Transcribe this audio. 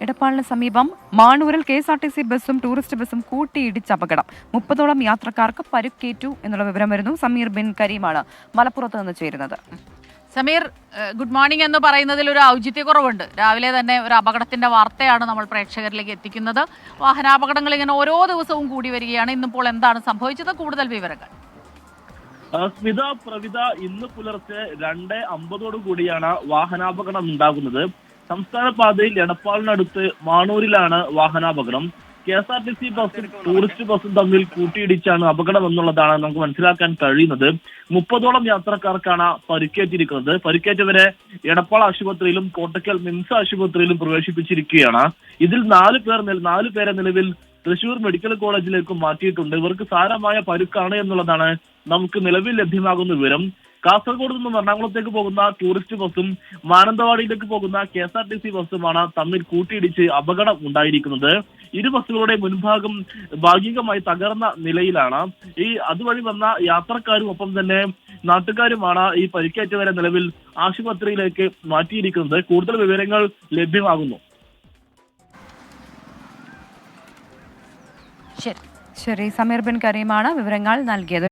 എടപ്പാളിന് സമീപം മാണൂരിൽ KSRTC ബസ്സും tourist ബസ്സും കൂട്ടിയിടിച്ച അപകടം. 30ഓളം യാത്രക്കാർക്ക് പരുക്കേറ്റു എന്നുള്ള വിവരം വരുന്നു. സമീർ ബിൻ കരീമാണ് മലപ്പുറത്ത് നിന്ന് ചേരുന്നത്. സമീർ, ഗുഡ് മോർണിംഗ് എന്ന് പറയുന്നതിൽ ഒരു ഔചിത്യക്കുറവുണ്ട്. രാവിലെ തന്നെ ഒരു അപകടത്തിന്റെ വാർത്തയാണ് നമ്മൾ പ്രേക്ഷകരിലേക്ക് എത്തിക്കുന്നത്. വാഹനാപകടങ്ങൾ ഇങ്ങനെ ഓരോ ദിവസവും കൂടി വരികയാണ്. ഇന്നിപ്പോൾ എന്താണ് സംഭവിച്ചത്? കൂടുതൽ വിവരങ്ങൾ. സ്മിത, പ്രവിത, ഇന്ന് പുലർച്ചെ 2:50 കൂടിയാണ് വാഹനാപകടം ഉണ്ടാകുന്നത്. സംസ്ഥാന പാതയിൽ എടപ്പാളിനടുത്ത് മാണൂരിലാണ് വാഹനാപകടം. KSRTC ബസ്സും ടൂറിസ്റ്റ് ബസ്സും തമ്മിൽ കൂട്ടിയിടിച്ചാണ് അപകടം എന്നുള്ളതാണ് നമുക്ക് മനസ്സിലാക്കാൻ കഴിയുന്നത്. 30ഓളം യാത്രക്കാർക്കാണ് പരിക്കേറ്റിരിക്കുന്നത്. പരിക്കേറ്റവരെ എടപ്പാൾ ആശുപത്രിയിലും കോട്ടക്കൽ മിംസ് ആശുപത്രിയിലും പ്രവേശിപ്പിച്ചിരിക്കുകയാണ്. ഇതിൽ 4 പേരെ നിലവിൽ തൃശൂർ മെഡിക്കൽ കോളേജിലേക്ക് മാറ്റിയിട്ടുണ്ട്. ഇവർക്ക് സാരമായ പരുക്കാണ് എന്നുള്ളതാണ് നമുക്ക് നിലവിൽ ലഭ്യമാകുന്ന വിവരം. കാസർഗോഡ് നിന്നും എറണാകുളത്തേക്ക് പോകുന്ന ടൂറിസ്റ്റ് ബസ്സും മാനന്തവാടിയിലേക്ക് പോകുന്ന KSRTC ബസ്സുമാണ് തമ്മിൽ കൂട്ടിയിടിച്ച് അപകടം ഉണ്ടായിരിക്കുന്നത്. ഇരു ബസ്സുകളുടെ മുൻഭാഗം ഭാഗികമായി തകർന്ന നിലയിലാണ്. അതുവഴി വന്ന യാത്രക്കാരും ഒപ്പം തന്നെ നാട്ടുകാരുമാണ് ഈ പരിക്കേറ്റവരെ നിലവിൽ ആശുപത്രിയിലേക്ക് മാറ്റിയിരിക്കുന്നത്. കൂടുതൽ വിവരങ്ങൾ ലഭ്യമാകുന്നു. ശരി, സമീർ ബിൻ കരീമാണ് വിവരങ്ങൾ നൽകിയത്.